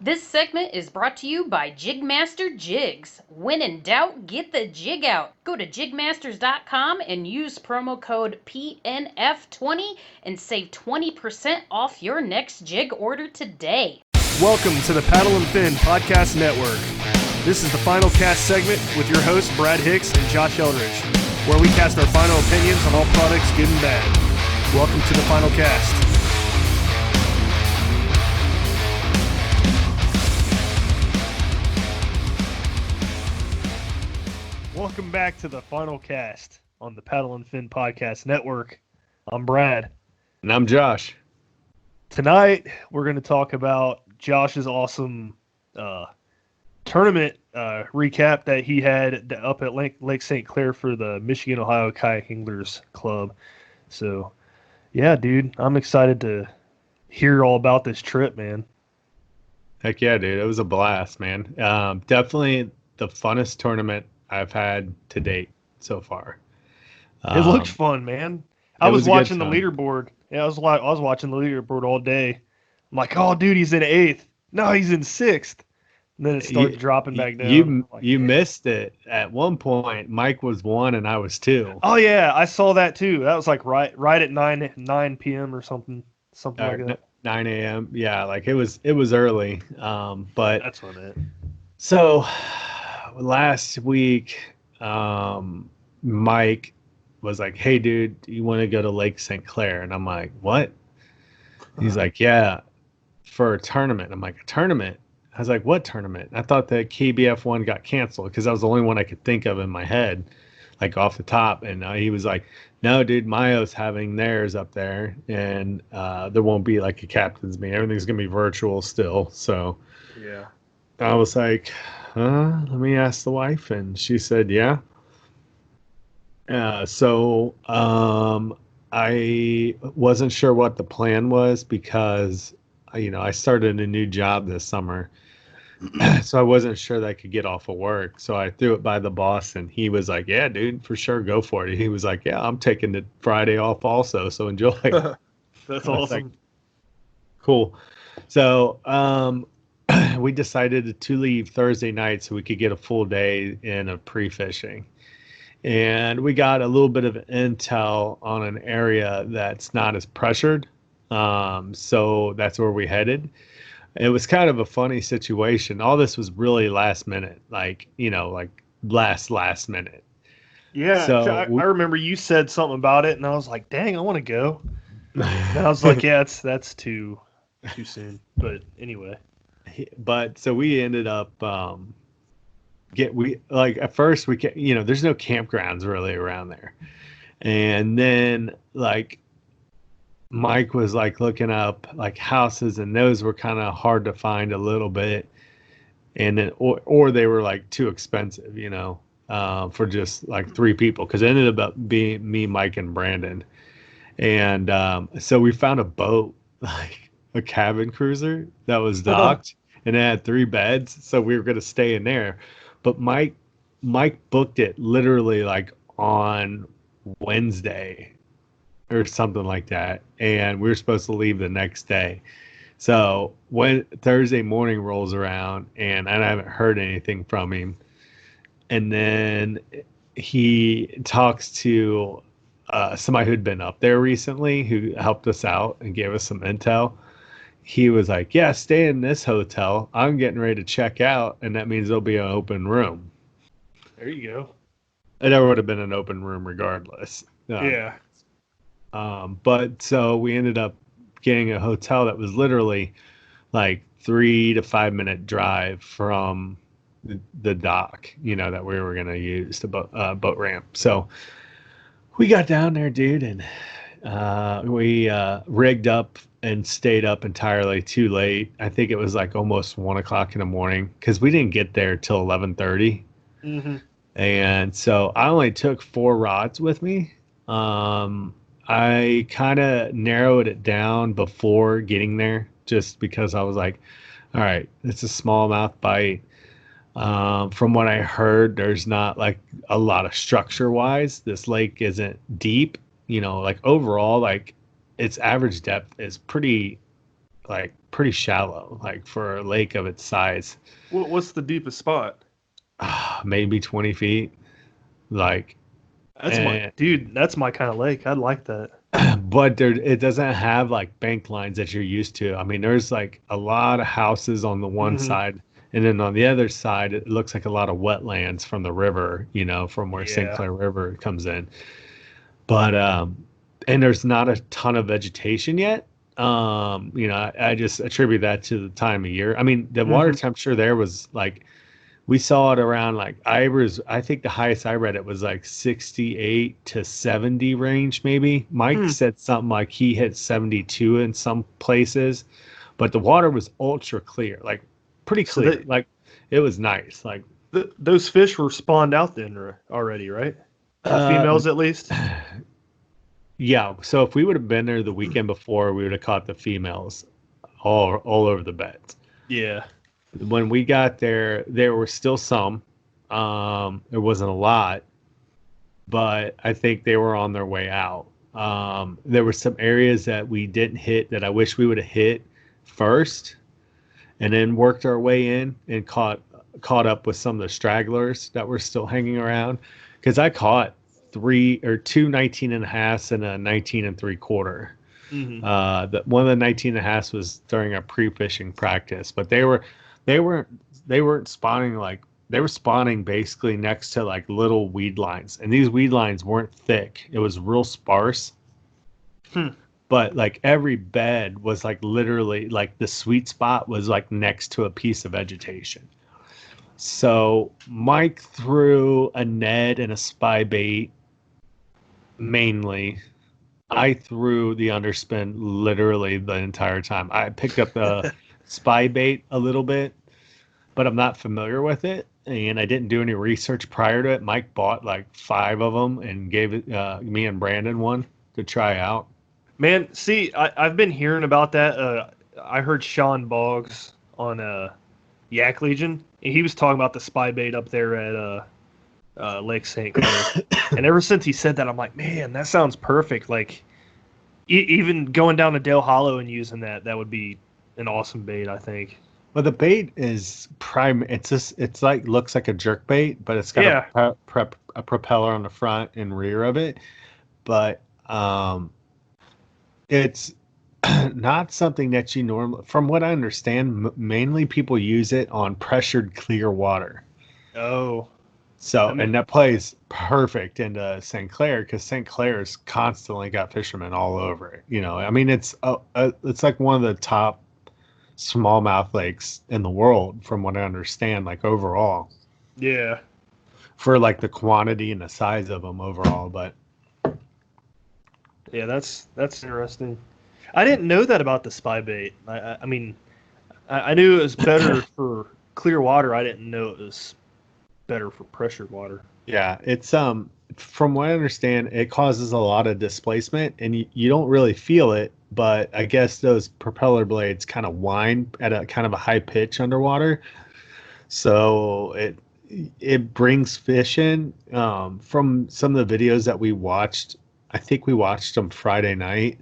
This segment is brought to you by Jigmaster Jigs. When in doubt, get the jig out. Go to jigmasters.com and use promo code PNF20 and save 20% off your next jig order today. Welcome to the Paddle and Fin Podcast Network. This is the Final Cast segment with your hosts Brad Hicks and Josh Eldridge, where we cast our final opinions on all products, good and bad. Welcome to the Final Cast. Welcome back to the Final Cast on the Paddle and Fin Podcast Network. I'm Brad. And I'm Josh. Tonight, we're going to talk about Josh's awesome tournament recap that he had up at Lake St Clair for the Michigan-Ohio Kayak Anglers Club. So, yeah, dude, I'm excited to hear all about this trip, man. Heck yeah, dude. It was a blast, man. Definitely the funnest tournament I've had to date so far. It looked fun, man. I was watching the leaderboard. Yeah, I was watching the leaderboard all day. I'm like, oh, dude, he's in 8th. No, he's in 6th. And then it started dropping back down. You missed it. At one point, Mike was 1 and I was 2. Oh, yeah, I saw that too. That was like right at 9 p.m. or something like that. 9 a.m. Yeah, like it was early. But that's what it. So last week, Mike was like, hey, dude, you want to go to Lake St Clair? And I'm like, what? He's like, yeah, for a tournament. I'm like, a tournament? I was like, what tournament? I thought the KBF one got canceled because that was the only one I could think of in my head, like off the top. And he was like, no, dude, Mayo's having theirs up there, and there won't be like a captain's meet. Everything's going to be virtual still. So yeah, I was like, let me ask the wife. And she said, yeah. So I wasn't sure what the plan was because, I started a new job this summer. So I wasn't sure that I could get off of work. So I threw it by the boss, and he was like, yeah, dude, for sure, go for it. He was like, yeah, I'm taking the Friday off also, so enjoy. That's awesome. Like, cool. So we decided to leave Thursday night so we could get a full day in of pre-fishing. And we got a little bit of intel on an area that's not as pressured. So that's where we headed. It was kind of a funny situation. All this was really last minute, like last minute. Yeah. So I remember you said something about it, and I was like, dang, I want to go. And I was like, yeah, that's too soon. But anyway. But so we ended up, at first there's no campgrounds really around there. And then Mike was looking up houses, and those were kind of hard to find a little bit. And then, or they were too expensive, for just 3 people. Cause it ended up being me, Mike, and Brandon. And, so we found a boat, a cabin cruiser that was docked and it had 3 beds. So we were going to stay in there. But Mike booked it literally on Wednesday or something like that, and we were supposed to leave the next day. So when Thursday morning rolls around, and I haven't heard anything from him, and then he talks to somebody who'd been up there recently who helped us out and gave us some intel. He was like, yeah, stay in this hotel. I'm getting ready to check out, and that means there'll be an open room. There you go. And there would have been an open room regardless. Yeah. But so we ended up getting a hotel that was literally 3 to 5 minute drive from the dock, that we were going to use the boat ramp. So we got down there, dude, and we rigged up and stayed up entirely too late. I think it was almost 1 o'clock in the morning because we didn't get there till 11:30. Mm-hmm. And so I only took 4 rods with me. I kind of narrowed it down before getting there just because I was like, all right, it's a smallmouth bite. From what I heard, there's not a lot of structure wise. This lake isn't deep, overall, its average depth is pretty like pretty shallow, like for a lake of its size. What's the deepest spot? Maybe 20 feet. Like, and That's my kind of lake. I'd like that. but there it doesn't have like bank lines that you're used to. I mean, there's like a lot of houses on the one Hmm. side, and then on the other side, it looks like a lot of wetlands from the river, from where St. Yeah. Clair River comes in. But and there's not a ton of vegetation yet. I just attribute that to the time of year. I mean, the water Hmm. temperature there was like we saw it around like I think the highest I read it was like 68 to 70 range maybe. Mike Hmm. said something like he hit 72 in some places, but the water was ultra clear, like pretty So clear. Like it was nice. Like those fish were spawned out then already, right? The uh females at least. yeah, so if we would have been there the weekend before, we would have caught the females all over the beds. Yeah. When we got there, there were still some. There wasn't a lot, but I think they were on their way out. There were some areas that we didn't hit that I wish we would have hit first, and then worked our way in and caught up with some of the stragglers that were still hanging around. Because I caught two 19 and a half and a 19 and 3/4. Hmm. One of the 19 and a half was during a pre-fishing practice, but they weren't they weren't spawning like they were spawning basically next to like little weed lines, and these weed lines weren't thick. It was real sparse, Hmm. but like every bed was like literally like the sweet spot was like next to a piece of vegetation. So Mike threw a Ned and a spy bait mainly. I threw the underspin literally the entire time. I picked up the spy bait a little bit, but I'm not familiar with it, and I didn't do any research prior to it. Mike bought like 5 of them and gave it me and Brandon one to try out. Man, see, I've been hearing about that. I heard Sean Boggs on Yak Legion, and he was talking about the spy bait up there at Lake St Clair. And ever since he said that, I'm like, man, that sounds perfect. Like, even going down to Dale Hollow and using that would be an awesome bait, I think. Well, the bait is prime. It's like looks like a jerk bait, but it's got Yeah. a propeller on the front and rear of it. But it's not something that you normally, from what I understand, mainly people use it on pressured clear water. Oh, So, that ma- and that plays perfect into St. Clair because St. Clair's constantly got fishermen all over it. I mean, it's like one of the top smallmouth lakes in the world, from what I understand, like overall, yeah. for like the quantity and the size of them overall. But Yeah, that's interesting. I didn't know that about the spy bait. I mean, I knew it was better for clear water. I didn't know it was better for pressured water. yeah, it's from what I understand, it causes a lot of displacement, and you don't really feel it, but I guess those propeller blades kind of whine at a kind of a high pitch underwater. So it brings fish in. From some of the videos that we watched, I think we watched them Friday night.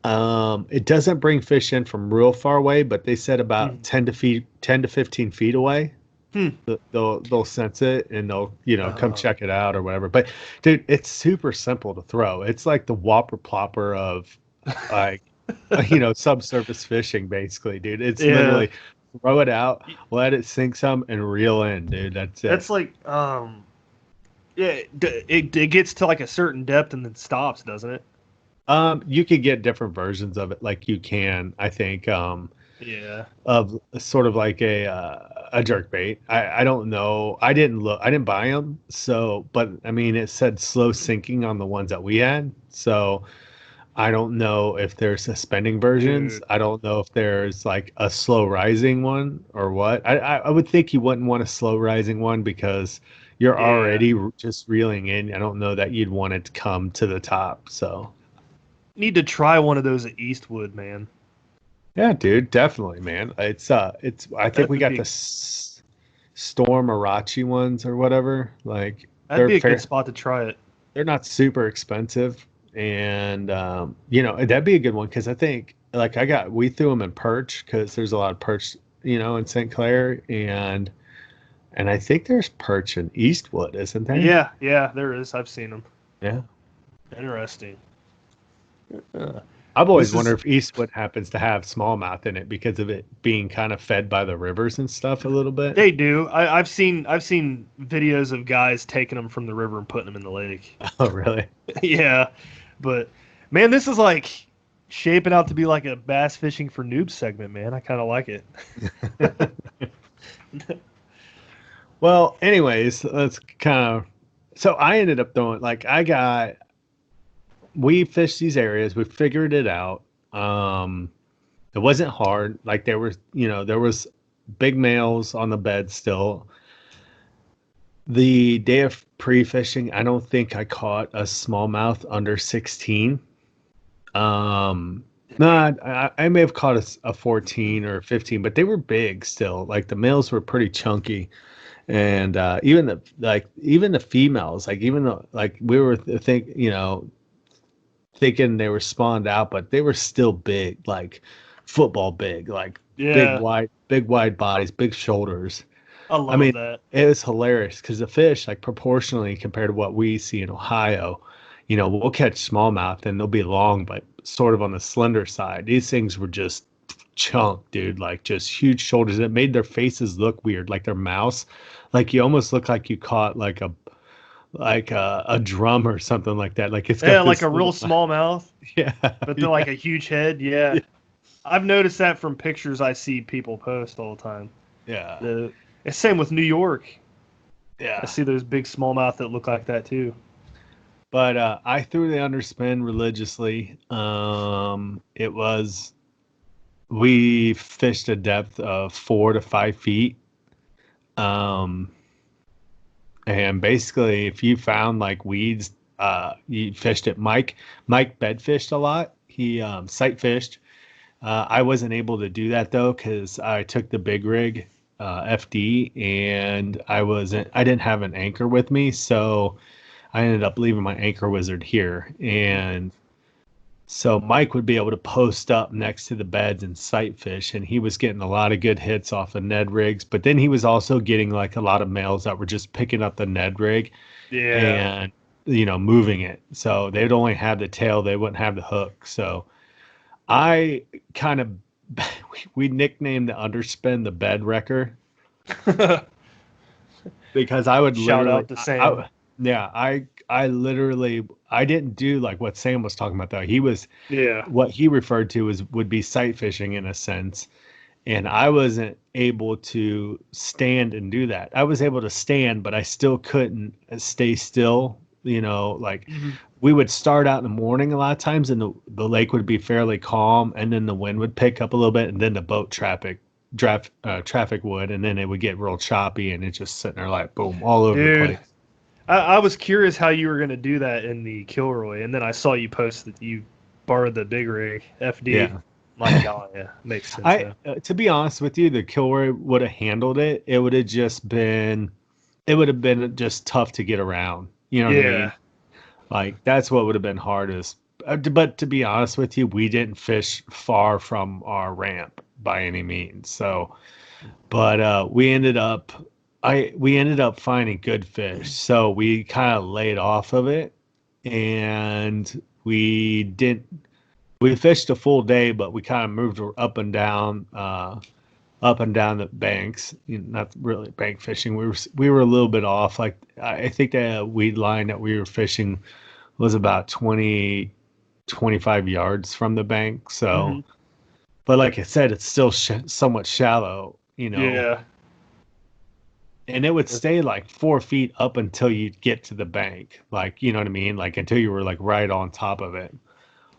It doesn't bring fish in from real far away, but they said about Mhm. 10 to 15 feet away. Hmm. They'll sense it, and they'll come Uh, check it out or whatever. But dude, it's super simple to throw. It's like the whopper plopper of like subsurface fishing basically, dude. It's yeah, literally throw it out, let it sink some, and reel in, dude. That's it. that's like yeah, it gets to like a certain depth and then stops, doesn't it? You could get different versions of it, like you can, I think, Yeah. of sort of like a jerk bait. I don't know. I didn't buy them. So, but I mean, it said slow sinking on the ones that we had. So I don't know if there's suspending versions. Dude. I don't know if there's like a slow rising one or what. I would think you wouldn't want a slow rising one because you're Yeah. already just reeling in. I don't know that you'd want it to come to the top. So Need to try one of those at Eastwood, man. yeah, dude, definitely, man. It's. I think That we would got the be Storm Arachi ones or whatever. Like that'd they're be a good fair. spot to try it. They're not super expensive, and that'd be a good one because I think like we threw them in perch because there's a lot of perch, in St. Clair, and I think there's perch in Eastwood, isn't there? Yeah, there is. I've seen them. Yeah. Interesting. I've always wondered if Eastwood happens to have smallmouth in it because of it being kind of fed by the rivers and stuff a little bit. They do. I've seen videos of guys taking them from the river and putting them in the lake. Oh, really? Yeah, but man, this is like shaping out to be like a bass fishing for noobs segment, man. I kind of like it. Well, anyways, let's kind of. So I ended up throwing we fished these areas. We figured it out. It wasn't hard. Like there was big males on the bed still. The day of pre-fishing, I don't think I caught a smallmouth under 16. No, I may have caught a 14 or 15, but they were big still. Like the males were pretty chunky. And even the females, like even though like we were thinking they were spawned out, but they were still big, like football big, like Yeah, big wide bodies, big shoulders. I love that. It was hilarious because the fish, like proportionally compared to what we see in Ohio, we'll catch smallmouth and they'll be long, but sort of on the slender side. These things were just chunk, dude, like just huge shoulders. It made their faces look weird, like their mouths, like you almost look like you caught like a drum or something like that. Like it's got like a real small mouth. Yeah, but they're like a huge head. Yeah. I've noticed that from pictures I see people post all the time. Yeah. It's same with New York. Yeah. I see those big smallmouth that look like that too. But I threw the underspin religiously. We fished a depth of 4 to 5 feet. And basically, if you found like weeds, you fished it. Mike bed fished a lot. He sight fished. I wasn't able to do that though because I took the big rig FD and I didn't have an anchor with me, so I ended up leaving my anchor wizard here. And so Mike would be able to post up next to the beds and sight fish, and he was getting a lot of good hits off of Ned rigs. But then he was also getting like a lot of males that were just picking up the Ned rig and moving it. So they'd only have the tail, they wouldn't have the hook. So I kind of we nicknamed the underspin the bed wrecker because I would shout out to Sam. I literally I didn't do like what Sam was talking about though. He was what he referred to would be sight fishing in a sense, and I wasn't able to stand and do that. I was able to stand, but I still couldn't stay still. We would start out in the morning a lot of times, and the lake would be fairly calm, and then the wind would pick up a little bit, and then the boat traffic would, and then it would get real choppy, and it's just sitting there like boom all over the place. I was curious how you were going to do that in the Kilroy, and then I saw you post that you borrowed the big rig FD. Yeah. My God, yeah, makes sense. To be honest with you, the Kilroy would have handled it. It would have been just tough to get around. You know what I mean? Like that's what would have been hardest. But to be honest with you, we didn't fish far from our ramp by any means. So, but we ended up finding good fish. So we kind of laid off of it, and we fished a full day, but we kind of moved up and down the banks. Not really bank fishing. We were a little bit off. Like I think the weed line that we were fishing was about 20, 25 yards from the bank. So, but like I said, it's still somewhat shallow. Yeah. And it would stay like 4 feet up until you get to the bank. Like, you know what I mean? Like until you were like right on top of it.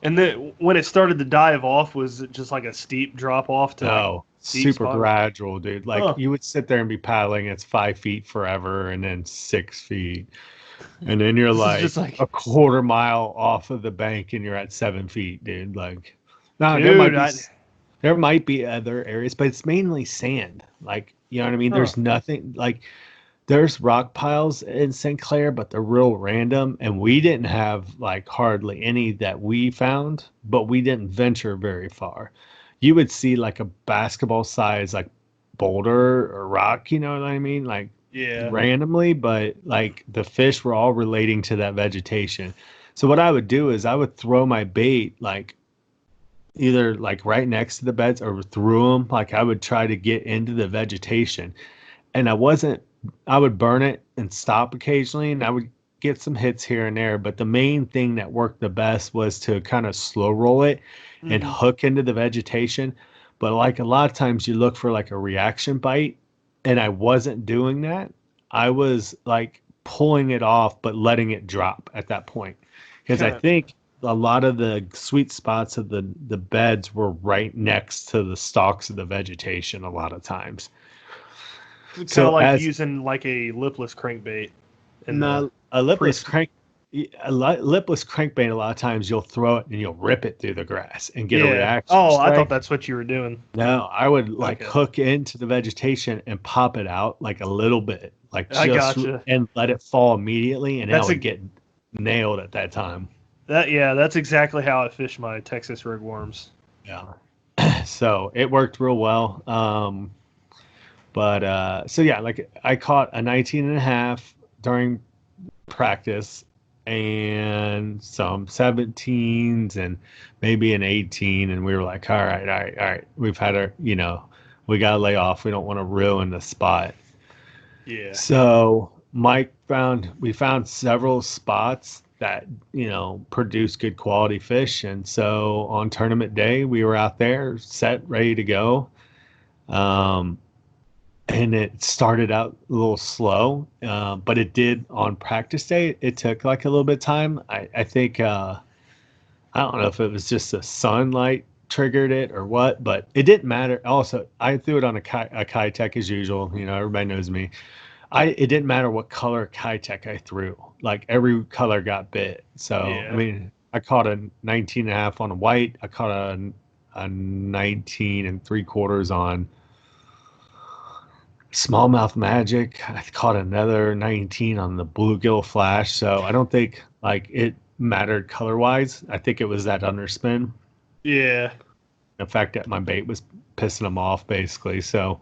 And then when it started to dive off, was it just like a steep drop off to? No, super gradual, dude. Like you would sit there and be paddling. It's 5 feet forever, and then 6 feet, and then you're like a quarter mile off of the bank, and you're at 7 feet, dude. Like, no, there might be other areas, but it's mainly sand. Like, you know what I mean? There's nothing like there's rock piles in St. Clair, but they're real random. And we didn't have like hardly any that we found, but we didn't venture very far. You would see like a basketball size, like boulder or rock, you know what I mean? Like Yeah. randomly, but like the fish were all relating to that vegetation. So what I would do is I would throw my bait like either like right next to the beds or through them. Like I would try to get into the vegetation, and I would burn it and stop occasionally, and I would get some hits here and there. But the main thing that worked the best was to kind of slow roll it and Mhm. hook into the vegetation. But like a lot of times you look for like a reaction bite, and I wasn't doing that. I was like pulling it off, but letting it drop at that point. Because I Kind think a lot of the sweet spots of the beds were right next to the stalks of the vegetation a lot of times. of So like as using like a lipless crankbait in the not a lipless pre. crank lipless crankbait, a lot of times you'll throw it and you'll rip it through the grass and get a Yeah. reaction Oh, I thought strike. that's what you were doing. No, I would like Okay. hook into the vegetation and pop it out like a little bit, like I just gotcha. and let it fall immediately, and I That's would a get nailed at that time. that's exactly how I fish my Texas rigworms. Yeah. So it worked real well. But so yeah, like I caught a 19 and a half during practice and some 17s and maybe an 18. And we were like, all right, all right, all right. We've had our, we got to lay off. We don't want to ruin the spot. Yeah. So we found several spots that, produce good quality fish. And so on tournament day, we were out there set, ready to go. And it started out a little slow, but it did on practice day. It took like a little bit of time. I think, I don't know if it was just the sunlight triggered it or what, but it didn't matter. Also, I threw it on a Kitech as usual. Everybody knows me. It didn't matter what color Kitech I threw. Like every color got bit. So, I Yeah. mean, I caught a 19 and a half on a white. I caught a 19 and 3/4 on smallmouth magic. I caught another 19 on the bluegill flash. So I don't think like it mattered color wise. I think it was that underspin. Yeah. The fact that my bait was pissing them off basically. So,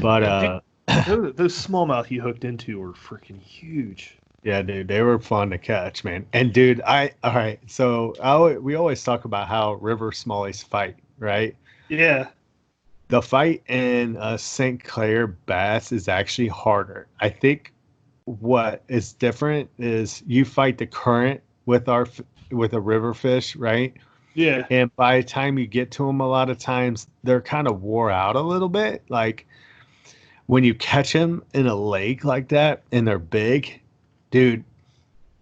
but Dude, those smallmouth you hooked into were freaking huge. yeah, dude, they were fun to catch, man. And dude, all right. So we always talk about how river smallies fight, right? Yeah. The fight in St. Clair bass is actually harder. I think what is different is you fight the current with with a river fish, right? Yeah. And by the time you get to them, a lot of times they're kind of wore out a little bit. Like when you catch them in a lake like that and they're big, dude,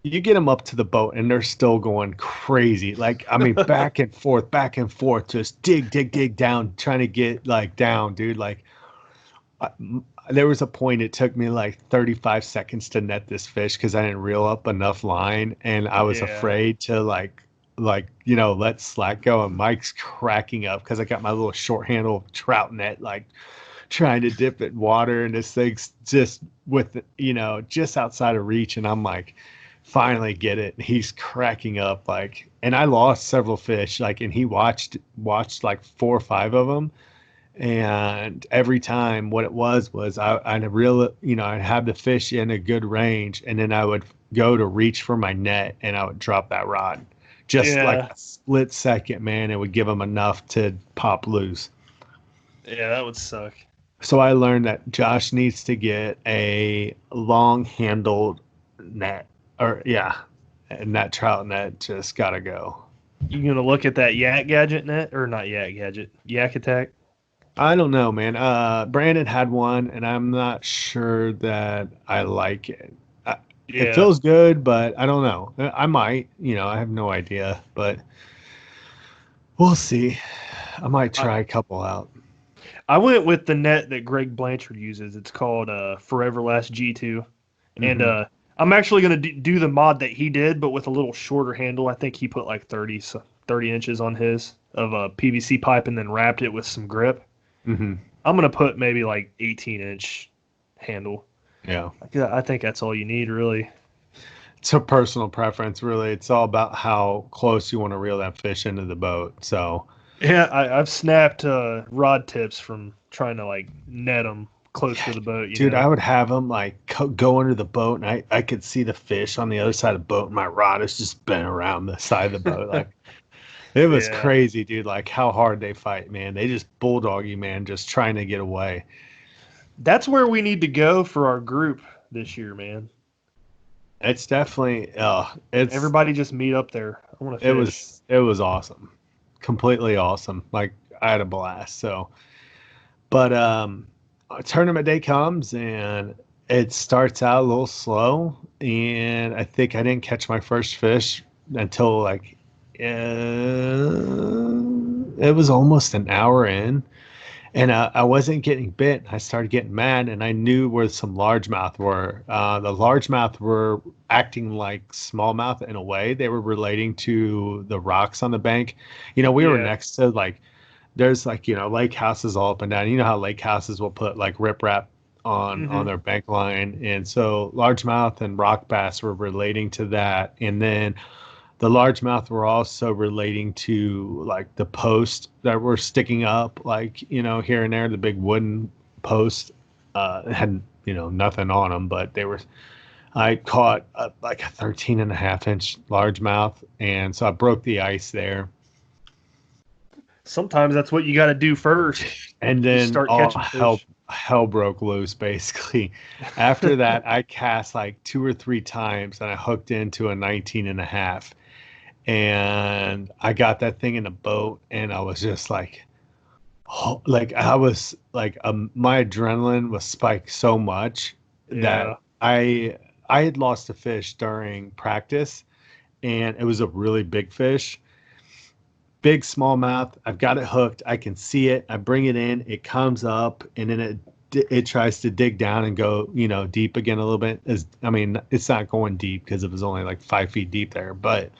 you get them up to the boat and they're still going crazy. Like, I mean, back and forth, just dig, dig, dig down, trying to get like down, dude. Like, I, there was a point it took me like 35 seconds to net this fish because I didn't reel up enough line, and I was Yeah. afraid to let slack go. And Mike's cracking up because I got my little short handle trout net, like trying to dip it in water, and this thing's just just outside of reach, and I'm like, finally get it. And he's cracking up like, and I lost several fish like, and he watched like 4 or 5 of them. And every time what it was I'd I'd have the fish in a good range, and then I would go to reach for my net and I would drop that rod just like Yeah. a split second, man. It would give them enough to pop loose. Yeah, that would suck. So I learned that Josh needs to get a long handled net, or yeah, and that trout net just gotta go. You gonna look at that Yak Gadget net or not Yak Gadget? Yak Attack. I don't know, man. Brandon had one, and I'm not sure that I like it. It Yeah. feels good, but I don't know. I might, I have no idea, but we'll see. I might I, try a couple out. I went with the net that Greg Blanchard uses. It's called Forever Last G2, and Hmm. I'm actually gonna do the mod that he did, but with a little shorter handle. I think he put like 30 inches on his of a PVC pipe and then wrapped it with some grip. Hmm. I'm gonna put maybe like 18-inch handle. Yeah. I think that's all you need, really. It's a personal preference, really. It's all about how close you want to reel that fish into the boat. So, Yeah, I've snapped rod tips from trying to like net them close to the boat. dude, I would have them like go under the boat, and I could see the fish on the other side of the boat, and my rod is just bent around the side of the boat. Like, it was Yeah. crazy, dude. Like how hard they fight, man. They just bulldog you, man, just trying to get away. That's where we need to go for our group this year, man. It's definitely, Everybody just meet up there. I want to fish. it was awesome, completely awesome. Like I had a blast. So, but tournament day comes and it starts out a little slow, and I think I didn't catch my first fish until like it was almost an hour in, and I wasn't getting bit. I started getting mad, and I knew where some largemouth were. The largemouth were acting like smallmouth in a way. They were relating to the rocks on the bank. You know, we were next to like, there's like, you know, lake houses all up and down. You know how lake houses will put like riprap on their bank line. And so largemouth and rock bass were relating to that. And then the largemouth were also relating to like the posts that were sticking up, like, you know, here and there, the big wooden post had, you know, nothing on them, but they were, I caught like a 13.5-inch largemouth. And so I broke the ice there. Sometimes that's what you got to do first. And then start catching fish. Hell broke loose, basically. After that, I cast like 2 or 3 times, and I hooked into a 19.5. And I got that thing in a boat, and I was just like, oh, like I was like, my adrenaline was spiked so much that I had lost a fish during practice, and it was a really big fish, big smallmouth. I've got it hooked. I can see it. I bring it in. It comes up, and then it tries to dig down and go, you know, deep again a little bit. I mean, it's not going deep because it was only like 5 feet deep there, but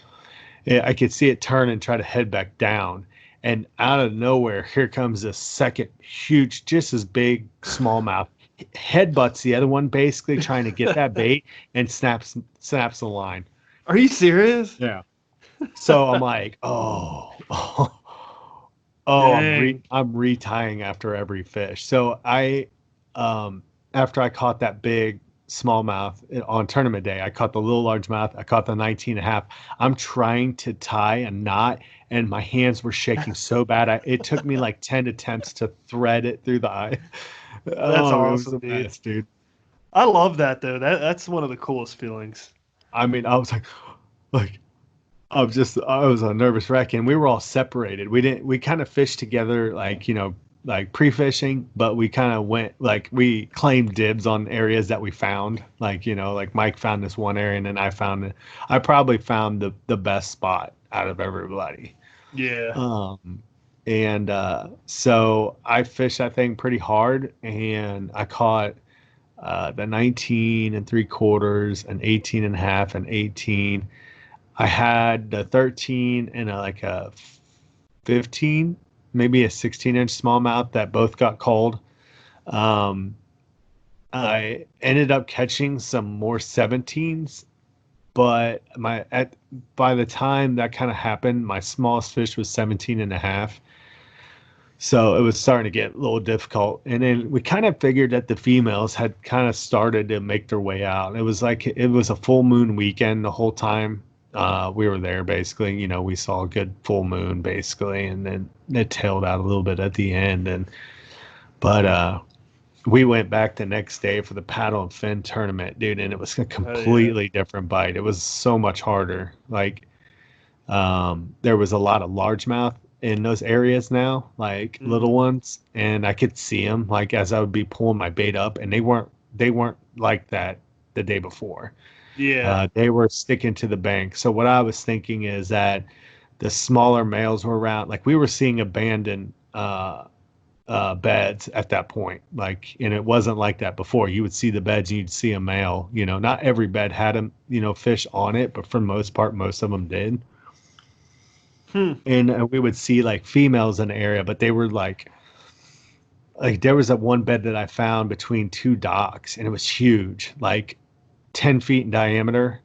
I could see it turn and try to head back down. And out of nowhere, here comes a second huge, just as big smallmouth. Headbutts the other one, basically trying to get that bait, and snaps the line. Are you serious? Yeah. So I'm like, I'm retying after every fish. So after I caught that big smallmouth on tournament day, I caught the little largemouth. I caught the 19.5. I'm trying to tie a knot, and my hands were shaking so bad. It took me like 10 attempts to thread it through the eye. That's awesome, dude. Best, dude. I love that though. That's one of the coolest feelings. I mean, I was like, I was a nervous wreck, and we were all separated. We kind of fished together, like, you know, like pre-fishing, but we kind of went, like, we claimed dibs on areas that we found, like, you know, like Mike found this one area, and then I probably found the best spot out of everybody. Yeah. And so I fished that thing pretty hard, and I caught the 19 3/4, an 18.5, and 18. I had the 13 and like a 15, maybe a 16-inch smallmouth that both got called. I ended up catching some more 17s, but by the time that kind of happened, my smallest fish was 17.5. So it was starting to get a little difficult. And then we kind of figured that the females had kind of started to make their way out. It was like, it was a full moon weekend the whole time we were there, basically. You know, we saw a good full moon, basically, and then it tailed out a little bit at the end. But we went back the next day for the paddle and fin tournament, dude, and it was a completely different bite. It was so much harder. Like, there was a lot of largemouth in those areas now, like little ones, and I could see them, like, as I would be pulling my bait up, and they weren't like that the day before. They were sticking to the bank. So what I was thinking is that the smaller males were around, like we were seeing abandoned beds at that point, like, and it wasn't like that before. You would see the beds and you'd see a male. You know, not every bed had a, you know, fish on it, but for the most part, most of them did. And we would see like females in the area, but they were like like there was that one bed that I found between two docks, and it was huge, like 10 feet in diameter.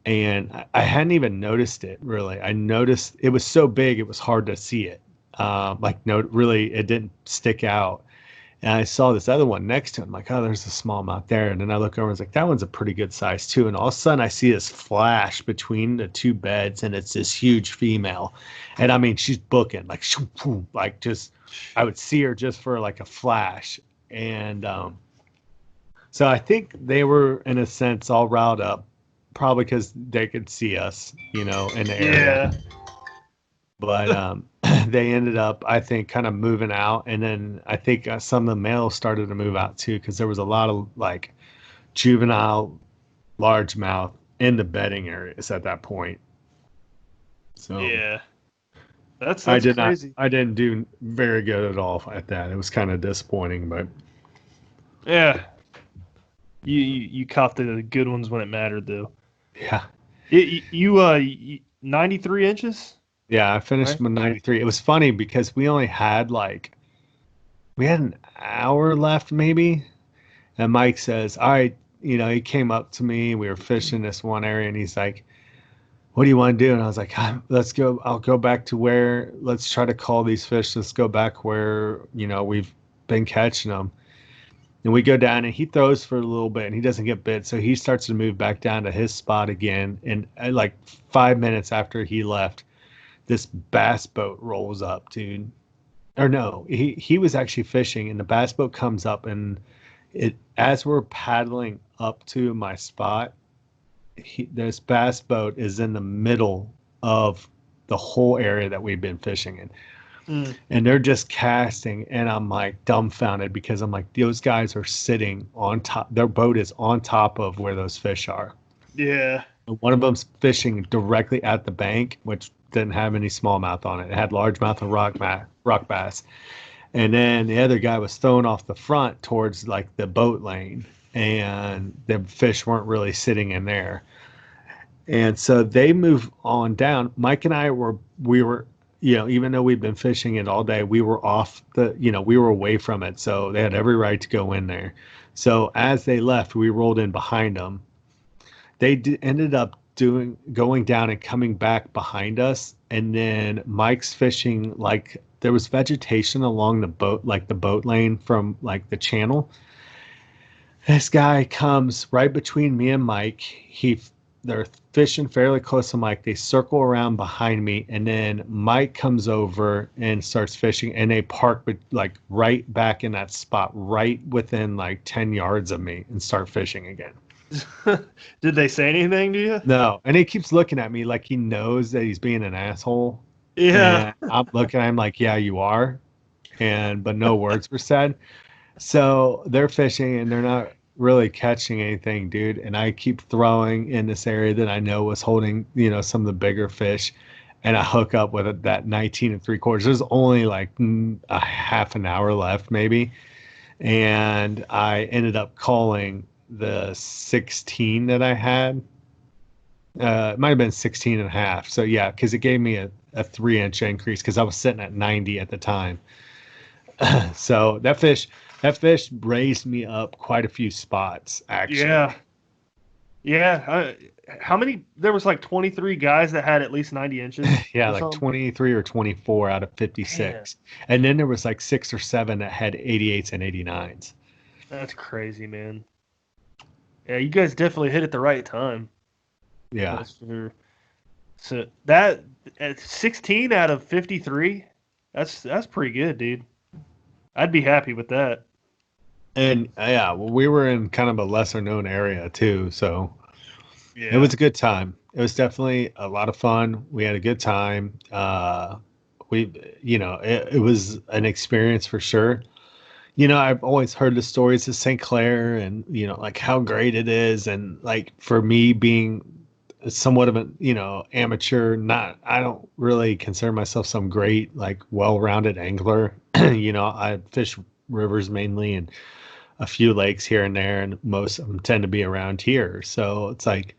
And I hadn't even noticed it really. I noticed it was so big, it was hard to see it. Like, no, really, it didn't stick out. And I saw this other one next to it. I'm like, oh, there's a smallmouth there. And then I look over and it's like, that one's a pretty good size too. And all of a sudden I see this flash between the two beds, and it's this huge female. And I mean, she's booking like, shoo, boom, like just, I would see her just for like a flash. And so I think they were, in a sense, all riled up, probably because they could see us, in the area. Yeah. But they ended up, I think, kind of moving out. And then I think some of the males started to move out too, because there was a lot of like juvenile largemouth in the bedding areas at that point. So Yeah. That's I didn't do very good at all at that. It was kind of disappointing, but yeah. You caught the good ones when it mattered, though. yeah. You 93 inches? Yeah, I finished Right. with 93. It was funny because we had an hour left maybe. And Mike says, all right, he came up to me. We were fishing this one area, and he's like, what do you want to do? And I was like, let's go. I'll go back to let's try to call these fish. Let's go back where, we've been catching them. And we go down, and he throws for a little bit, and he doesn't get bit. So he starts to move back down to his spot again. And like 5 minutes after he left, this bass boat rolls up, dude. Or no, he was actually fishing, and the bass boat comes up, and as we're paddling up to my spot, this bass boat is in the middle of the whole area that we've been fishing in. And they're just casting, and I'm like dumbfounded because I'm like, those guys are sitting on top. Their boat is on top of where those fish are. Yeah. One of them's fishing directly at the bank, which didn't have any smallmouth on it. It had largemouth and rock bass. And then the other guy was thrown off the front towards like the boat lane, and the fish weren't really sitting in there. And so they move on down. Mike and I we were, even though we'd been fishing it all day, we were we were away from it. So they had every right to go in there. So as they left, we rolled in behind them. They ended up going down and coming back behind us. And then Mike's fishing, like there was vegetation along the boat, like the boat lane from like the channel. This guy comes right between me and Mike. They're fishing fairly close to Mike. They circle around behind me, and then Mike comes over and starts fishing, and they park like right back in that spot, right within like 10 yards of me, and start fishing again. Did they say anything to you? No, and he keeps looking at me like he knows that he's being an asshole. Yeah. And I'm looking at him like, yeah, you are. But no words were said. So they're fishing, and they're not really catching anything, dude. And I keep throwing in this area that I know was holding, some of the bigger fish. And I hook up with that 19 3/4. There's only like a half an hour left, maybe. And I ended up calling the 16 that I had. It might have been 16 and a half. So yeah, because it gave me a 3-inch increase because I was sitting at 90 at the time. So that fish raised me up quite a few spots, actually. Yeah. How many? There was like 23 guys that had at least 90 inches. Yeah, like something. 23 or 24 out of 56. Man. And then there was like 6 or 7 that had 88s and 89s. That's crazy, man. Yeah, you guys definitely hit at the right time. Yeah. That's for sure. So that at 16 out of 53, that's pretty good, dude. I'd be happy with that. And yeah, well, we were in kind of a lesser known area too, so yeah. It was a good time. It was definitely a lot of fun. We had a good time. It was an experience for sure. I've always heard the stories of St. Clair and, like how great it is. And like for me being somewhat of an, amateur, I don't really consider myself some great, like well-rounded angler. I fish rivers mainly and a few lakes here and there, and most of them tend to be around here. So it's like,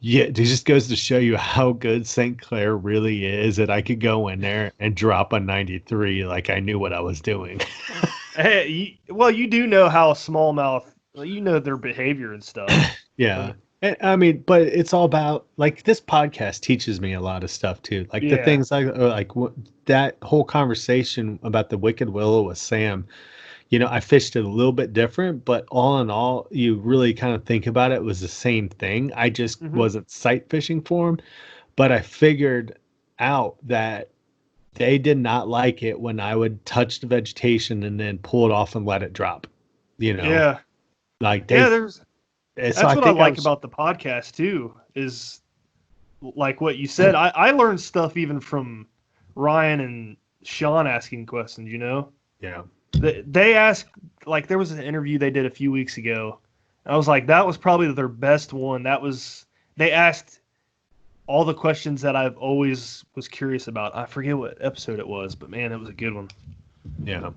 Yeah, it just goes to show you how good St. Clair really is that I could go in there and drop a 93 like I knew what I was doing. Hey, you do know how smallmouth, you know their behavior and stuff. Yeah. I mean, but it's all about like this podcast teaches me a lot of stuff too. Like the Yeah. things that whole conversation about the Wicked Willow with Sam, I fished it a little bit different, but all in all, you really kind of think about it, it was the same thing. I just Hmm. wasn't sight fishing for them, but I figured out that they did not like it when I would touch the vegetation and then pull it off and let it drop. You know, Yeah. like Yeah, so that's I what I think I like was, about the podcast too, is like what you said. I learned stuff even from Ryan and Sean asking questions, yeah, They asked, like, there was an interview they did a few weeks ago. I was like, that was probably their best one. They asked all the questions that I've always was curious about. I forget what episode it was, but man, it was a good one. yeah.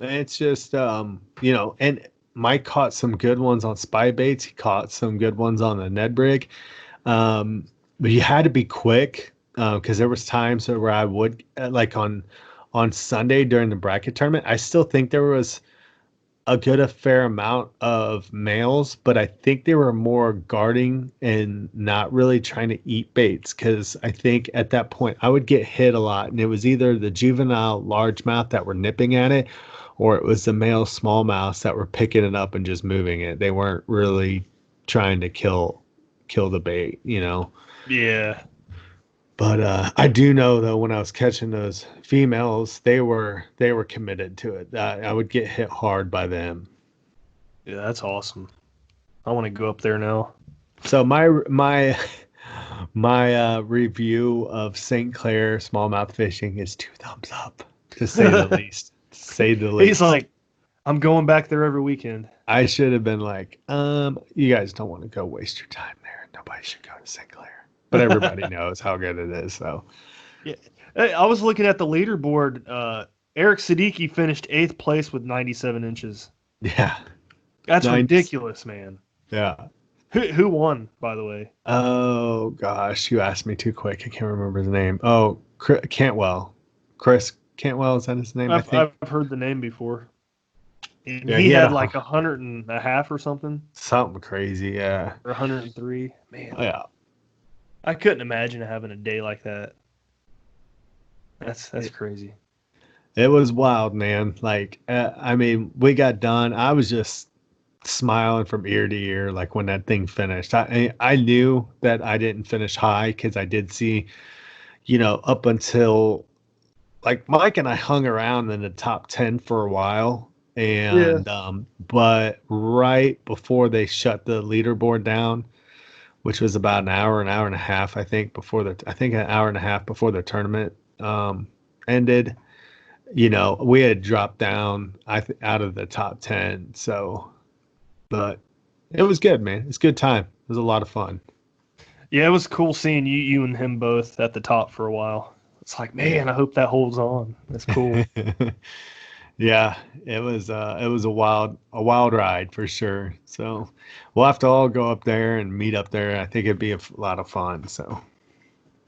It's just, and Mike caught some good ones on spy baits. He caught some good ones on the Ned Brig. But you had to be quick because there was times where I would like on Sunday during the bracket tournament. I still think there was a fair amount of males, but I think they were more guarding and not really trying to eat baits because I think at that point I would get hit a lot, and it was either the juvenile largemouth that were nipping at it, or it was the male smallmouths that were picking it up and just moving it. They weren't really trying to kill the bait. Yeah. But I do know though when I was catching those females, they were committed to it. I would get hit hard by them. Yeah, that's awesome. I want to go up there now. So my review of St. Clair smallmouth fishing is 2 thumbs up, to say the least. To say the He's least. like, I'm going back there every weekend. I should have been like, you guys don't want to go waste your time there. Nobody should go to St. Clair. But everybody knows how good it is. So Yeah. Hey, I was looking at the leaderboard. Eric Siddiqui finished 8th place with 97 inches. yeah, That's nice. ridiculous, man. Yeah. Who won, by the way? Oh gosh, you asked me too quick. I can't remember his name. Oh, Cantwell. Chris Cantwell, is that his name? I think. I've heard the name before. And Yeah, he he had had like 100.5 or something, something crazy. Yeah. or 103. Man, Yeah. I couldn't imagine having a day like that. That's crazy. It was wild, man. Like, I mean, we got done. I was just smiling from ear to ear, like when that thing finished. I knew that I didn't finish high because I did see, up until like Mike and I hung around in the top 10 for a while. Yeah. And, but right before they shut the leaderboard down, which was about an hour and a half, I think, I think an hour and a half before the tournament, ended, we had dropped down, out of the top 10. So, but it was good, man. It's a good time. It was a lot of fun. Yeah, it was cool seeing you and him both at the top for a while. It's like, man, I hope that holds on. That's cool. Yeah, it was a wild ride for sure. So we'll have to all go up there and meet up there. I think it'd be a lot of fun. So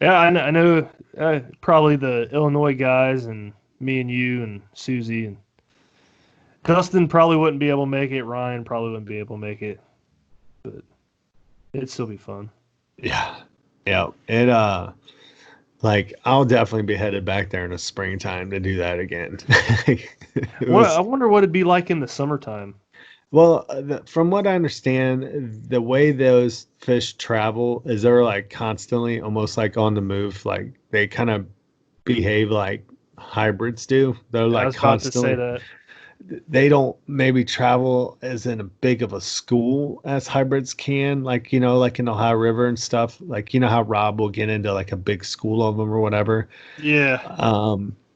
Yeah, I know probably the Illinois guys and me and you and Susie and Dustin probably wouldn't be able to make it. Ryan probably wouldn't be able to make it, but it'd still be fun. yeah, yeah. Like I'll definitely be headed back there in the springtime to do that again. I wonder what it'd be like in the summertime. Well, from what I understand, the way those fish travel is they're like constantly almost like on the move. Like they kind of behave like hybrids do. They're I like was about to say constantly, that. they don't maybe travel as in a big of a school as hybrids can, like, like in the Ohio River and stuff. Like, how Rob will get into like a big school of them or whatever. Yeah,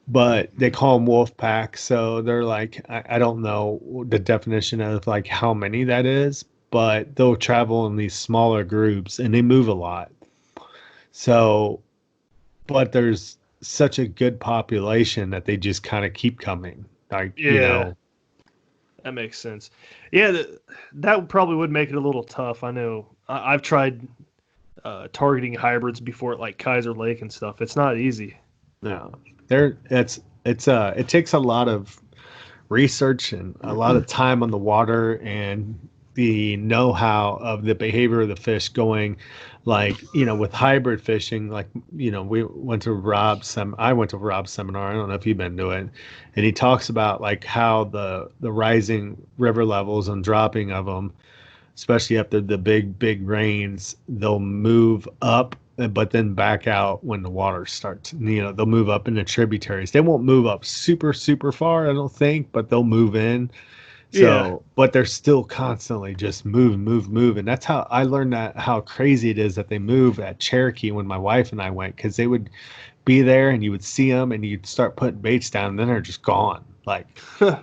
But they call them wolf pack. So they're like, I don't know the definition of like how many that is, but they'll travel in these smaller groups and they move a lot. So, but there's such a good population that they just kind of keep coming. Like, yeah, that makes sense. Yeah, that probably would make it a little tough. I know. I've tried targeting hybrids before like Kaiser Lake and stuff. It's not easy. No, it takes a lot of research and a lot of time on the water and the know-how of the behavior of the fish going, like, with hybrid fishing, like, we went to I went to Rob's seminar. I don't know if you've been to it, and he talks about like how the rising river levels and dropping of them, especially after the big rains, they'll move up but then back out when the water starts. They'll move up into tributaries. They won't move up super far, I don't think, but they'll move in. So, but they're still constantly just move. And that's how I learned how crazy it is that they move at Cherokee when my wife and I went, because they would be there and you would see them and you'd start putting baits down and then they're just gone. Like, yeah,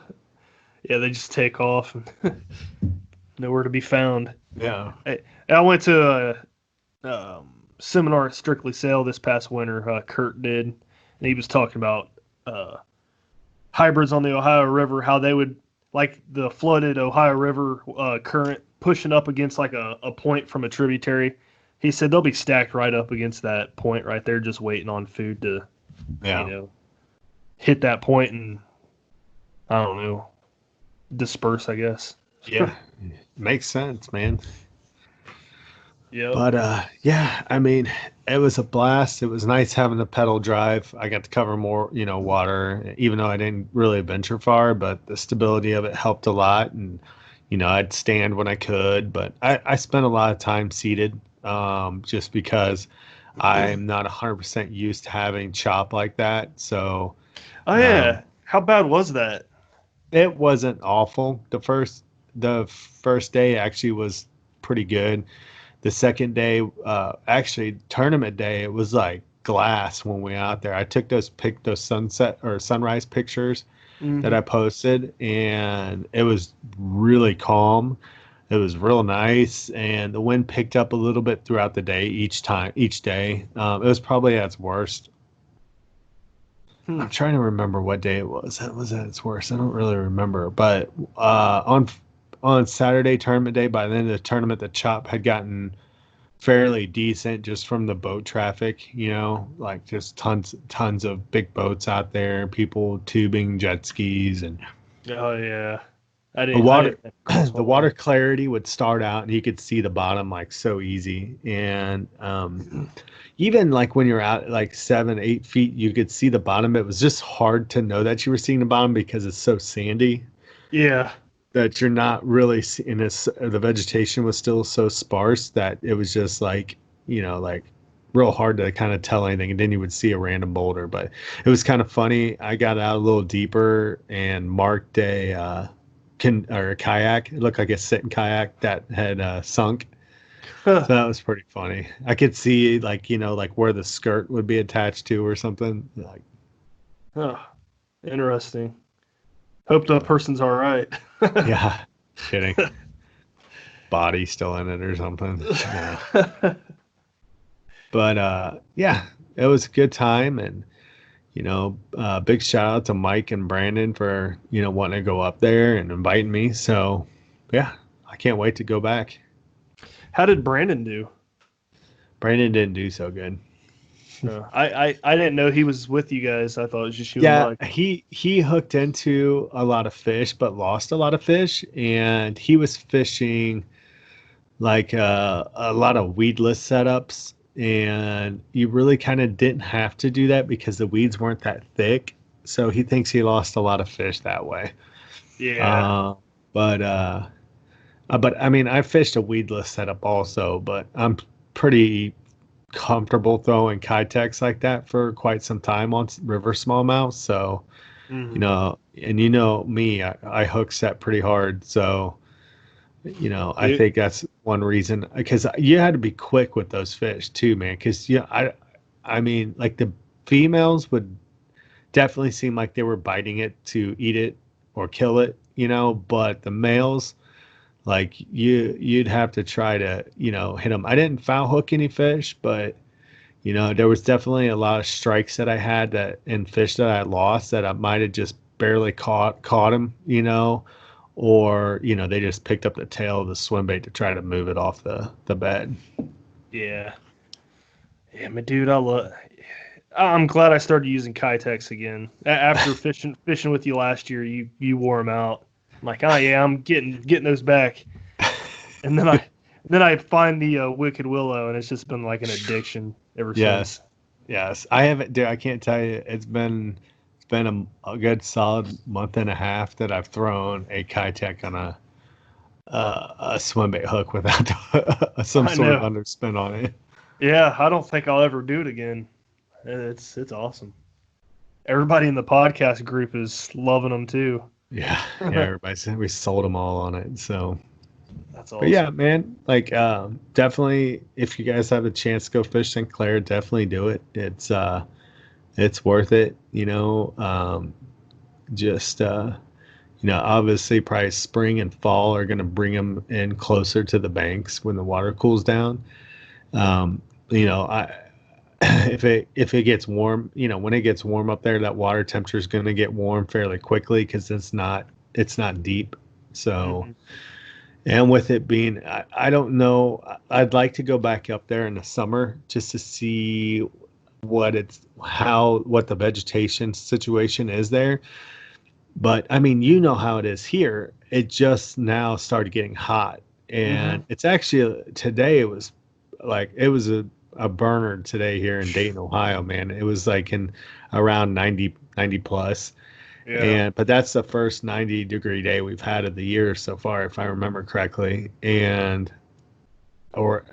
they just take off and nowhere to be found. Yeah. I went to a seminar at Strictly Sail this past winter. Kurt did, and he was talking about hybrids on the Ohio River, how they would, like the flooded Ohio River current pushing up against like a point from a tributary. He said they'll be stacked right up against that point right there, just waiting on food to, hit that point and, I don't know, disperse, I guess. Yeah, makes sense, man. Yeah. But I mean, it was a blast. It was nice having the pedal drive. I got to cover more, water, even though I didn't really venture far, but the stability of it helped a lot. And, I'd stand when I could, but I spent a lot of time seated, just because I'm not 100% used to having chop like that. So, how bad was that? It wasn't awful. The first day actually was pretty good. The second day, actually tournament day, it was like glass when we were out there. I took those sunset or sunrise pictures that I posted, and it was really calm. It was real nice, and the wind picked up a little bit throughout the day each day. It was probably at its worst. I'm trying to remember what day it was. That was at its worst. I don't really remember, but on Saturday tournament day, by the end of the tournament, the chop had gotten fairly decent just from the boat traffic, like just tons of big boats out there, people tubing jet skis, and the water clarity would start out and you could see the bottom like so easy. And even like when you're out like 7-8 feet, you could see the bottom. It was just hard to know that you were seeing the bottom because it's so sandy. Yeah. That you're not really in this. The vegetation was still so sparse that it was just like, like real hard to kind of tell anything. And then you would see a random boulder, but it was kind of funny. I got out a little deeper and marked a kayak. It looked like a sitting kayak that had sunk. So that was pretty funny. I could see like, like where the skirt would be attached to or something. Like, oh, interesting. Hope the person's all right. Yeah, kidding. Body still in it or something. Yeah. But it was a good time, and big shout out to Mike and Brandon for wanting to go up there and inviting me. So yeah, I can't wait to go back. How did Brandon do? Brandon didn't do so good. No, I didn't know he was with you guys. I thought it was just you and Mike. He hooked into a lot of fish, but lost a lot of fish, and he was fishing like a lot of weedless setups, and you really kind of didn't have to do that because the weeds weren't that thick. So he thinks he lost a lot of fish that way. Yeah. But I mean, I fished a weedless setup also, but I'm pretty comfortable throwing Kitex like that for quite some time on river smallmouth. So, and me, I hook set pretty hard. So, I think that's one reason, because you had to be quick with those fish too, man. Because I mean, like the females would definitely seem like they were biting it to eat it or kill it, but the males, like you'd have to try to, hit them. I didn't foul hook any fish, but there was definitely a lot of strikes that I had and fish that I lost that I might have just barely caught them, or they just picked up the tail of the swim bait to try to move it off the bed. Yeah. Yeah, my dude, I'm glad I started using Kitex again. After fishing with you last year, you wore them out. I'm like, oh yeah, I'm getting those back. And then I find the Wicked Willow, and it's just been like an addiction ever since. Yes, yes. I haven't, dude. I can't tell you. It's been a good solid month and a half that I've thrown a Kitech on a swim bait hook without some I sort of know. underspin on it. Yeah, I don't think I'll ever do it again. It's awesome. Everybody in the podcast group is loving them too. Yeah, yeah. Everybody said we sold them all on it. So, That's but yeah, awesome. man. Like, definitely, if you guys have a chance to go fish St. Clair, definitely do it. It's worth it. Just obviously, probably spring and fall are going to bring them in closer to the banks when the water cools down. I if it gets warm, when it gets warm up there, that water temperature is going to get warm fairly quickly because it's not deep. So, Hmm. and with it being, I don't know, I'd like to go back up there in the summer just to see what the vegetation situation is there. But I mean, how it is here. It just now started getting hot, Hmm. and it's actually today. It was a burner today here in Dayton, Ohio. Man, it was like in around 90 plus, Yeah. but that's the first 90-degree day we've had of the year so far, if I remember correctly. Or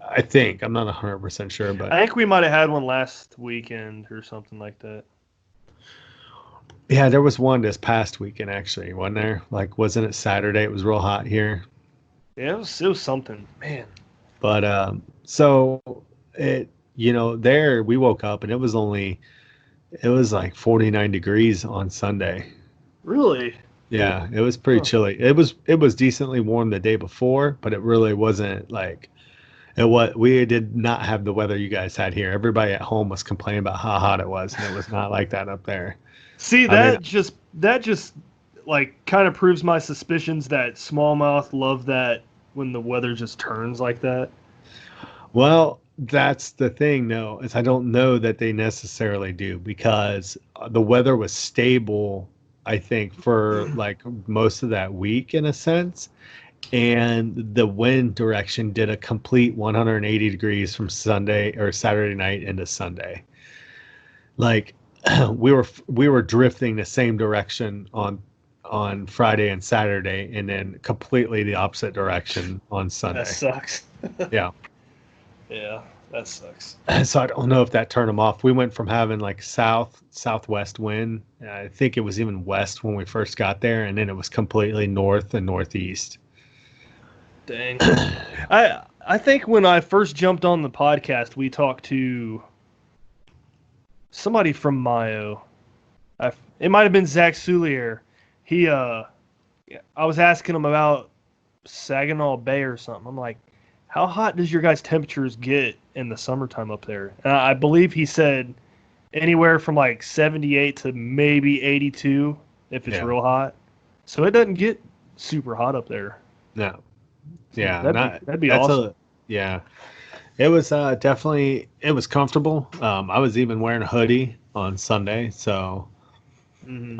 I think I'm not 100% sure, but I think we might have had one last weekend or something like that. yeah, there was one this past weekend actually, wasn't there? Like, wasn't it Saturday? It was real hot here. Yeah, it was something, man. But so there we woke up and it was like 49 degrees on Sunday. Really? Yeah, it was pretty Huh. chilly. It was decently warm the day before, but it really wasn't like we did not have the weather you guys had here. Everybody at home was complaining about how hot it was, and it was not like that up there. See, I mean, that just like kind of proves my suspicions that smallmouth love that when the weather just turns like that. well, that's the thing, though, is I don't know that they necessarily do because the weather was stable, I think, for like most of that week in a sense. And the wind direction did a complete 180 degrees from Sunday or Saturday night into Sunday. Like we were drifting the same direction on Friday and Saturday, and then completely the opposite direction on That Sunday. sucks. Yeah. Yeah, that sucks. So I don't know if that turned them off. We went from having like southwest wind. I think it was even west when we first got there, and then it was completely north and northeast. Dang. I think when I first jumped on the podcast, we talked to somebody from Mayo. It might have been Zach Soulier. I was asking him about Saginaw Bay or something. I'm like, how hot does your guys' temperatures get in the summertime up there? And I believe he said anywhere from like 78 to maybe 82 if it's Yeah. real hot. So it doesn't get super hot up there. No. So Yeah. that'd be That's awesome. yeah. It was definitely, it was comfortable. I was even wearing a hoodie on Sunday. So Hmm.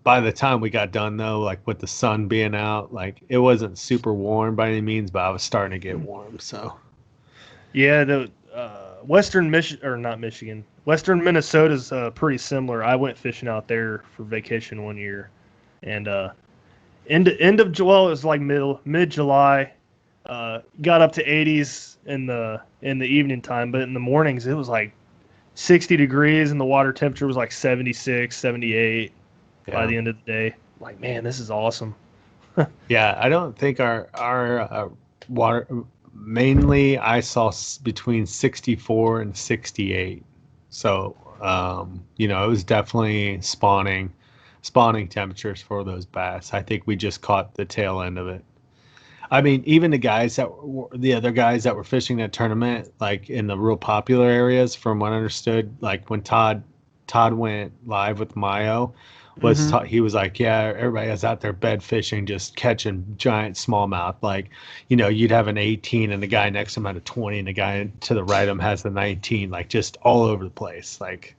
by the time we got done though, like with the sun being out, like it wasn't super warm by any means, but I was starting to get warm. So Yeah, the Western Michigan or not Michigan, Western Minnesota's pretty similar. I went fishing out there for vacation one year, and end of well, it was like mid July. Got up to 80s in the evening time, but in the mornings it was like 60 degrees, and the water temperature was like 76, 78 by yeah. the end of the day. Like, man, this is awesome. Yeah, I don't think our water, mainly I saw between 64 and 68. So, it was definitely spawning temperatures for those bass. I think we just caught the tail end of it. I mean, even the other guys that were fishing that tournament, like in the real popular areas, from what I understood, like when Todd went live with Mayo, he was like, yeah, everybody is out there bed fishing, just catching giant smallmouth. Like, you'd have an 18 and the guy next to him had a 20 and the guy to the right of him has the 19, like just all over the place. Like,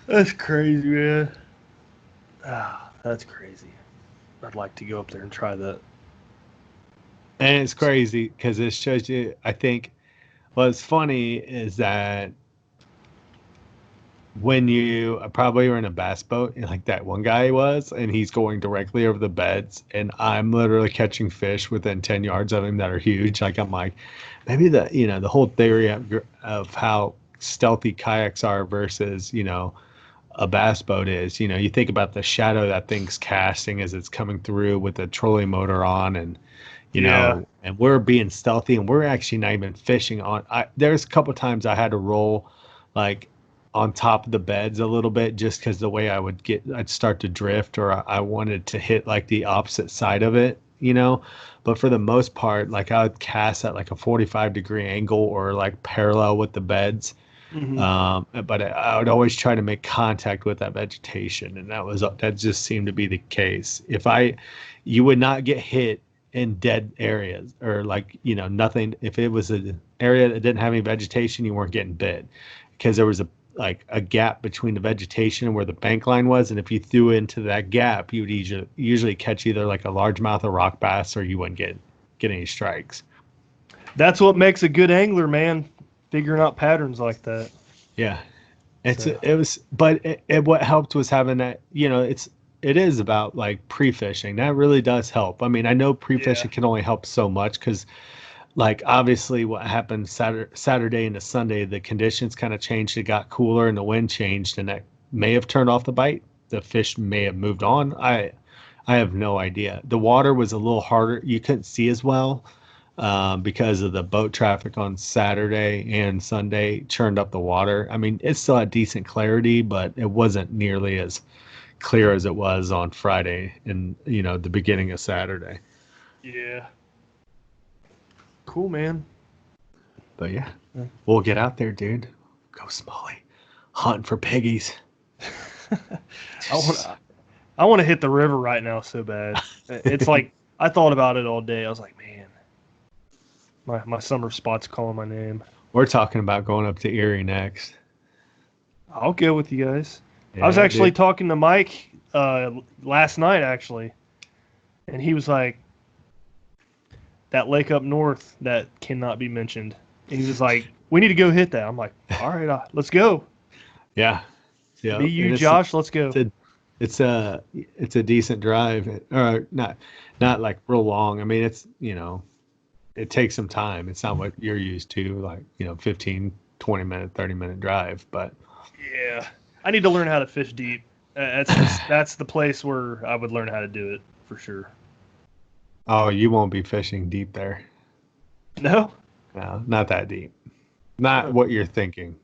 That's crazy, man. Ah, that's crazy. I'd like to go up there and try that. and it's crazy because it shows you, I think, what's funny is that when you probably were in a bass boat, like that one guy was, and he's going directly over the beds, and I'm literally catching fish within 10 yards of him that are huge. Like, I'm like, maybe the whole theory of how stealthy kayaks are versus, a bass boat is, you think about the shadow that thing's casting as it's coming through with the trolling motor on, and, and we're being stealthy, and we're actually not even fishing on. There's a couple times I had to roll, like, on top of the beds a little bit just because the way I'd start to drift, or I wanted to hit like the opposite side of it, but for the most part, like I would cast at like a 45-degree angle or like parallel with the beds. But I would always try to make contact with that vegetation, and that just seemed to be the case. You would not get hit in dead areas or like, nothing. If it was an area that didn't have any vegetation, you weren't getting bit because there was a gap between the vegetation and where the bank line was, and if you threw into that gap, you would usually catch either like a largemouth or rock bass, or you wouldn't get any strikes. That's what makes a good angler, man. Figuring out patterns like that. Yeah, what helped was having that. It is about like pre-fishing. That really does help. I mean, I know pre-fishing can only help so much because, like, obviously what happened Saturday into Sunday, the conditions kind of changed. It got cooler and the wind changed, and that may have turned off the bite. The fish may have moved on. I have no idea. The water was a little harder. You couldn't see as well because of the boat traffic on Saturday and Sunday churned up the water. I mean, it still had decent clarity, but it wasn't nearly as clear as it was on Friday and, the beginning of Saturday. Yeah. Cool, man. But yeah, we'll get out there, dude. Go Smalley, hunting for piggies. I want to hit the river right now so bad. It's like I thought about it all day. I was like, man, my summer spot's calling my name. We're talking about going up to Erie next. I'll go with you guys. Yeah, I was actually talking to Mike last night, actually, and he was like, that lake up north that cannot be mentioned. And he was like, we need to go hit that. I'm like, all right, let's go. Yeah. Me, you, Josh, let's go. It's a decent drive, or not like real long. I mean, it's, it takes some time. It's not what you're used to, like, 15, 20 minute, 30-minute drive, but yeah, I need to learn how to fish deep. That's the place where I would learn how to do it for sure. Oh, you won't be fishing deep there. No, not that deep. Not what you're thinking.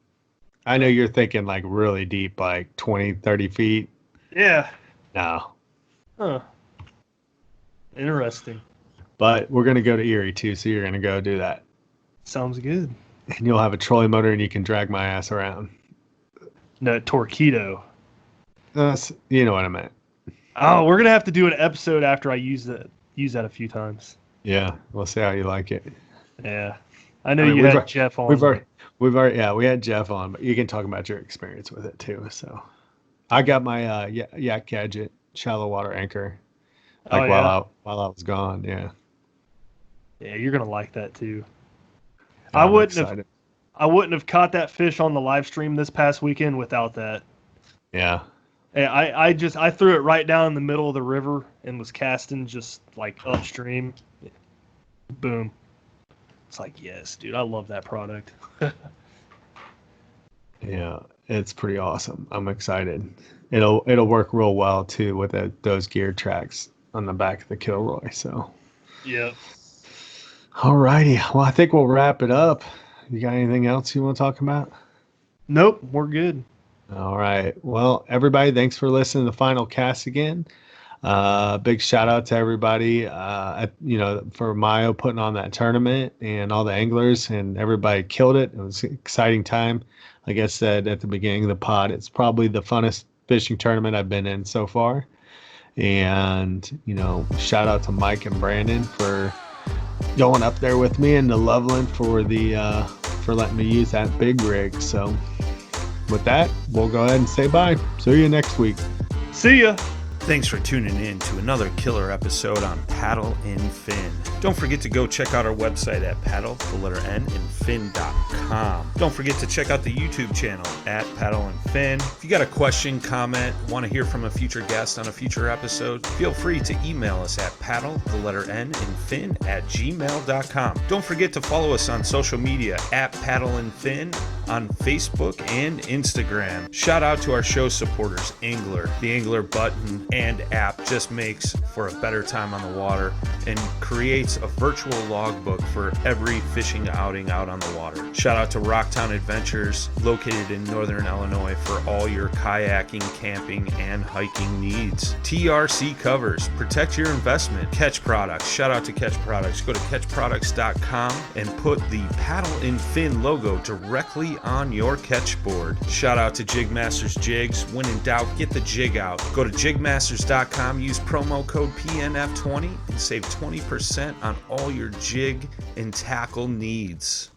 I know you're thinking like really deep, like 20, 30 feet. Yeah. No. Huh. Interesting. But we're going to go to Erie too, so you're going to go do that. Sounds good. And you'll have a trolling motor and you can drag my ass around. No, Torpedo. You know what I meant. Oh, we're going to have to do an episode after I use that a few times. Yeah, we'll see how you like it. Yeah. I know you had Jeff on. We had Jeff on, but you can talk about your experience with it too. So I got my Yak Gadget shallow water anchor while I was gone. Yeah. Yeah, you're gonna like that too. I'm I wouldn't have caught that fish on the live stream this past weekend without that. Yeah. I threw it right down in the middle of the river and was casting just like upstream. Boom. It's like, yes, dude, I love that product. Yeah, it's pretty awesome. I'm excited. It'll work real well too with those gear tracks on the back of the Kilroy. So. Yep. Alrighty. Well, I think we'll wrap it up. You got anything else you want to talk about? Nope, we're good. All right. Well, everybody, thanks for listening to the final cast again. Big shout out to everybody, for Mayo putting on that tournament and all the anglers, and everybody killed it. It was an exciting time. Like I said at the beginning of the pod, it's probably the funnest fishing tournament I've been in so far. And, you know, shout out to Mike and Brandon for going up there with me, and to Loveland for letting me use that big rig. So with that, we'll go ahead and say bye. See you next week. See ya. Thanks for tuning in to another killer episode on Paddle and Fin. Don't forget to go check out our website at paddle&fin.com. Don't forget to check out the YouTube channel at Paddle and Fin. If you got a question, comment, want to hear from a future guest on a future episode, feel free to email us at paddle&fin@gmail.com. Don't forget to follow us on social media at Paddle and Fin on Facebook and Instagram. Shout out to our show supporters, Angler. The Angler button and app just makes for a better time on the water and creates a virtual logbook for every fishing outing out on the water. Shout out to Rocktown Adventures, located in Northern Illinois, for all your kayaking, camping, and hiking needs. TRC Covers, protect your investment. Catch Products, shout out to Catch Products. Go to catchproducts.com and put the Paddle and Fin logo directly on your catch board. Shout out to Jig Masters Jigs. When in doubt, get the jig out. Go to jigmasters.com, use promo code PNF20 and save 20% on all your jig and tackle needs.